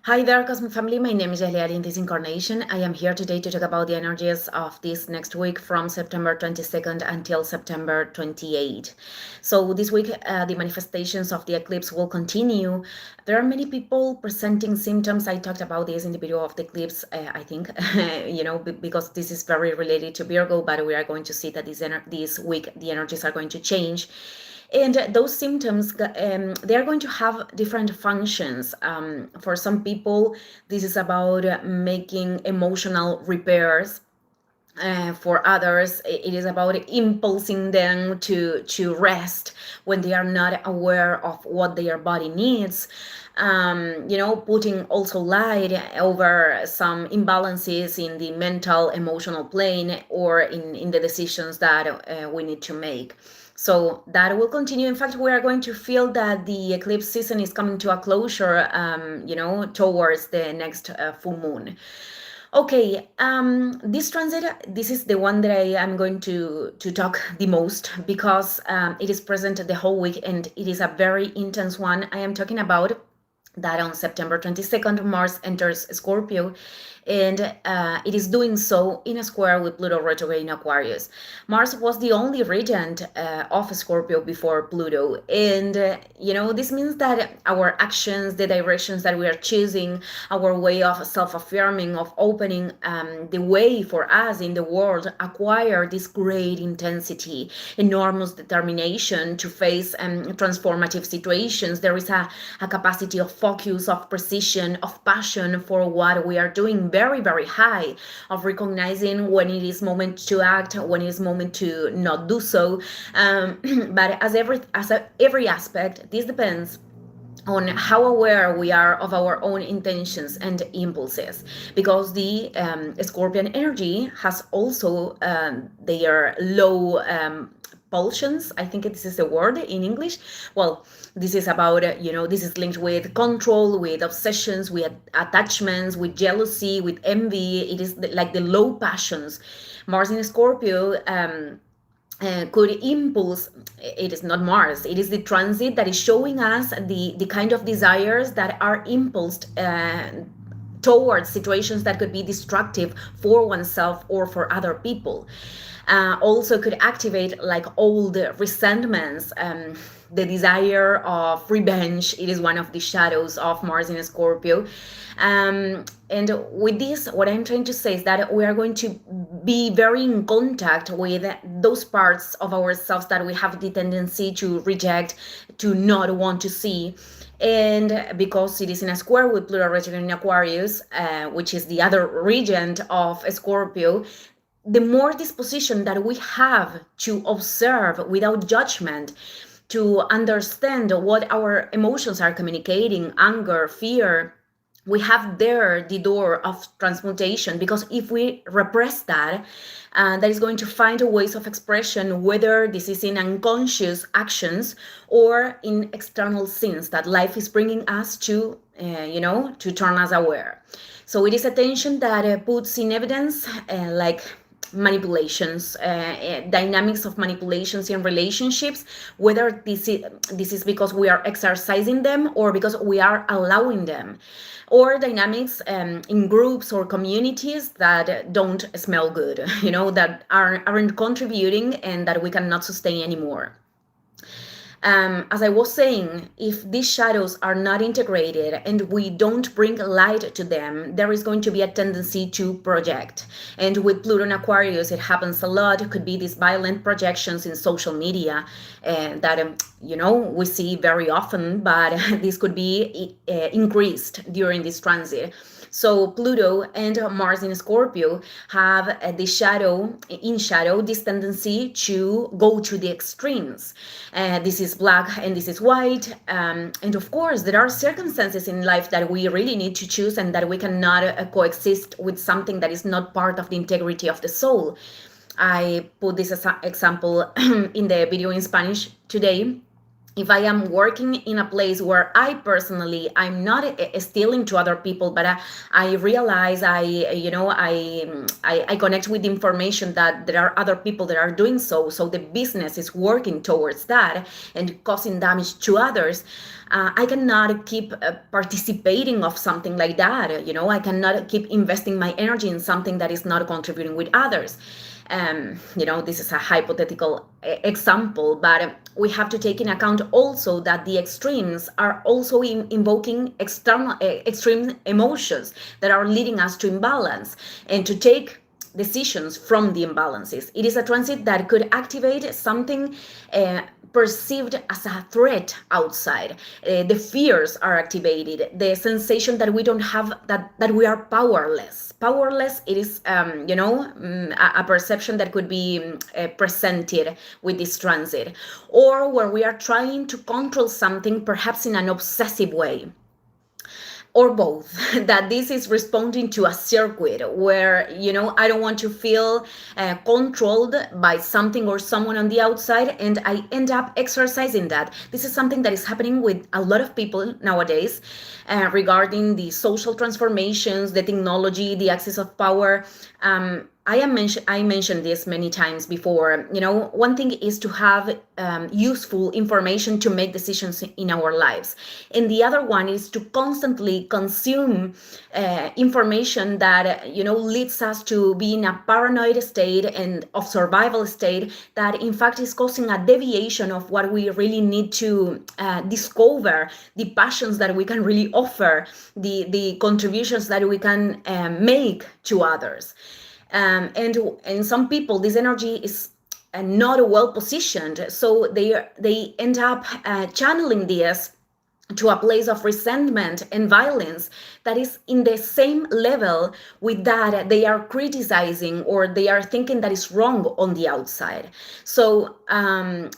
Hi there, Cosmic Family. My name is Eliari in this incarnation. I am here today to talk about the energies of this next week from September 22nd until September 28th. So, this week, the manifestations of the eclipse will continue. There are many people presenting symptoms. I talked about this in the video of the eclipse, I think, because this is very related to Virgo, but we are going to see that this week the energies are going to change. And those symptoms, they are going to have different functions. For some people, this is about making emotional repairs. For others, it is about impulsing them to rest when they are not aware of what their body needs. Putting also light over some imbalances in the mental, emotional plane or in the decisions that we need to make. So that will continue. In fact, we are going to feel that the eclipse season is coming to a closure, towards the next full moon. Okay, this transit, this is the one that I am going to talk the most because it is present the whole week and it is a very intense one. I am talking about that on September 22nd, Mars enters Scorpio, and it is doing so in a square with Pluto retrograde in Aquarius. Mars was the only regent of Scorpio before Pluto, and this means that our actions, the directions that we are choosing, our way of self-affirming, of opening the way for us in the world, acquire this great intensity, enormous determination to face transformative situations. There is a capacity of focus, of precision, of passion for what we are doing, very, very high, of recognizing when it is moment to act, when it is moment to not do so. But as every aspect, this depends on how aware we are of our own intentions and impulses, because the Scorpion energy has also their low pulsions. I think this is the word in English. Well, this is about, this is linked with control, with obsessions, with attachments, with jealousy, with envy. It is like the low passions. Mars in Scorpio could impulse. It is not Mars, it is the transit that is showing us the kind of desires that are impulsed towards situations that could be destructive for oneself or for other people. Also could activate like old resentments, the desire of revenge. It is one of the shadows of Mars in Scorpio. And with this, what I'm trying to say is that we are going to be very in contact with those parts of ourselves that we have the tendency to reject, to not want to see. And because it is in a square with Pluto retrograde in Aquarius, which is the other regent of Scorpio, the more disposition that we have to observe without judgment, to understand what our emotions are communicating, anger, fear, we have there the door of transmutation. Because if we repress that, that is going to find ways of expression, whether this is in unconscious actions or in external sins that life is bringing us to, to turn us aware. So it is attention that puts in evidence like manipulations, dynamics of manipulations in relationships, whether this is because we are exercising them or because we are allowing them, or dynamics in groups or communities that don't smell good, that aren't contributing and that we cannot sustain anymore. As I was saying, if these shadows are not integrated and we don't bring light to them, there is going to be a tendency to project. And with Pluto and Aquarius, it happens a lot. It could be these violent projections in social media that, we see very often, but this could be increased during this transit. So Pluto and Mars in Scorpio have this tendency to go to the extremes. This is black and this is white. And of course, there are circumstances in life that we really need to choose and that we cannot coexist with something that is not part of the integrity of the soul. I put this as an example in the video in Spanish today. if I am working in a place where I personally, I'm not stealing to other people, but I realize I connect with information that there are other people that are doing so. So the business is working towards that and causing damage to others. I cannot keep participating of something like that. I cannot keep investing my energy in something that is not contributing with others. This is a hypothetical example, but we have to take in account also that the extremes are also invoking extreme emotions that are leading us to imbalance and to take decisions from the imbalances. It is a transit that could activate something perceived as a threat outside. The fears are activated, the sensation that we don't have, that we are powerless. Powerless, it is, a perception that could be presented with this transit, or where we are trying to control something, perhaps in an obsessive way, or both. That this is responding to a circuit where I don't want to feel controlled by something or someone on the outside, and I end up exercising that. This is something that is happening with a lot of people nowadays, regarding the social transformations, the technology, the access of power. I mentioned this many times before. One thing is to have useful information to make decisions in our lives, and the other one is to constantly consume information that leads us to be in a paranoid state and of survival state, that in fact is causing a deviation of what we really need to discover, the passions that we can really offer, the contributions that we can make to others. And some people, this energy is not well positioned, so they end up channeling this to a place of resentment and violence that is in the same level with that they are criticizing or they are thinking that is wrong on the outside. So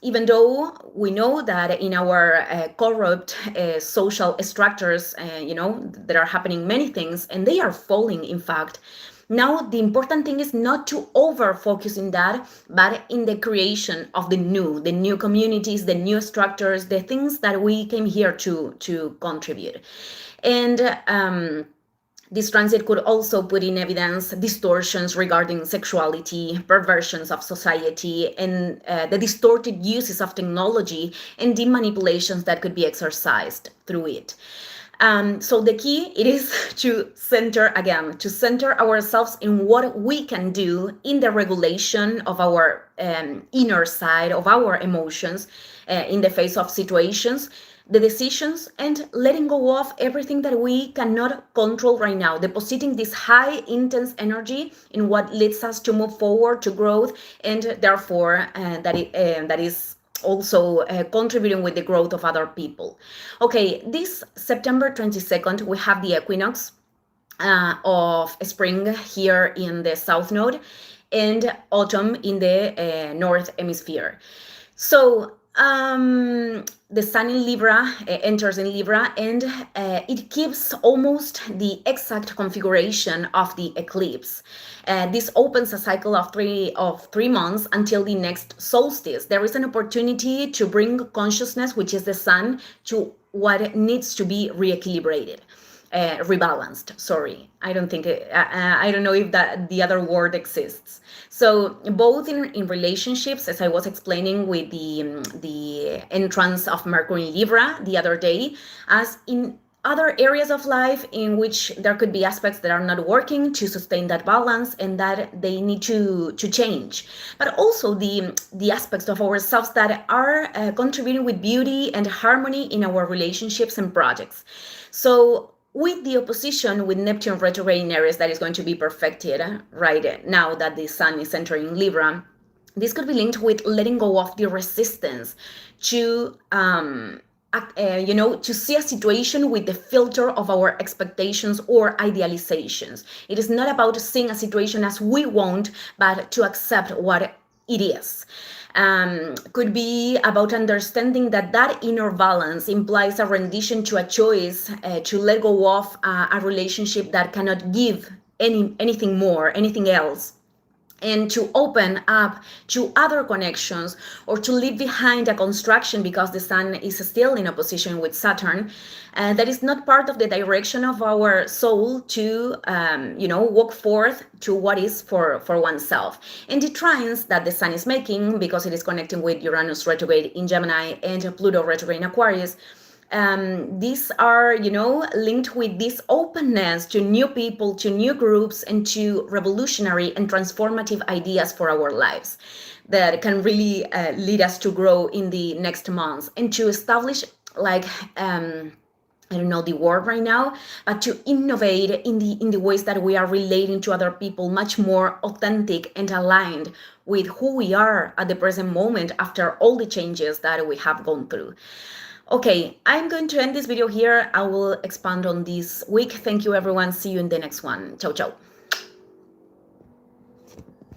even though we know that in our corrupt social structures, there are happening many things, and they are falling, in fact. Now, the important thing is not to over focus in that, but in the creation of the new communities, the new structures, the things that we came here to contribute. And this transit could also put in evidence distortions regarding sexuality, perversions of society, and the distorted uses of technology and the manipulations that could be exercised through it. So the key, it is to center ourselves in what we can do in the regulation of our inner side, of our emotions, in the face of situations, the decisions, and letting go of everything that we cannot control right now, depositing this high intense energy in what leads us to move forward, to growth, and therefore that is also contributing with the growth of other people. Okay, this September 22nd, we have the equinox of spring here in the South Node and autumn in the North Hemisphere. So the sun in Libra enters in Libra, and it gives almost the exact configuration of the eclipse. This opens a cycle of three months until the next solstice. There is an opportunity to bring consciousness, which is the sun, to what needs to be reequilibrated. Rebalanced. Sorry, I don't think I don't know if that the other word exists. So both in relationships, as I was explaining with the entrance of Mercury in Libra the other day, as in other areas of life in which there could be aspects that are not working to sustain that balance and that they need to change, but also the aspects of ourselves that are contributing with beauty and harmony in our relationships and projects. So with the opposition with Neptune retrograde in Aries that is going to be perfected right now that the sun is entering Libra, this could be linked with letting go of the resistance to to see a situation with the filter of our expectations or idealizations. It is not about seeing a situation as we want, but to accept what it is. Could be about understanding that inner balance implies a rendition to a choice, to let go of a relationship that cannot give anything more, anything else. and to open up to other connections, or to leave behind a construction, because the sun is still in opposition with Saturn, that is not part of the direction of our soul to walk forth to what is for oneself. And the trines that the sun is making, because it is connecting with Uranus retrograde in Gemini and Pluto retrograde in Aquarius, these are, linked with this openness to new people, to new groups, and to revolutionary and transformative ideas for our lives that can really lead us to grow in the next months, and to establish, like, I don't know the word right now, but to innovate in the ways that we are relating to other people, much more authentic and aligned with who we are at the present moment after all the changes that we have gone through. Okay, I'm going to end this video here. I will expand on this week. Thank you, everyone. See you in the next one. Ciao, ciao.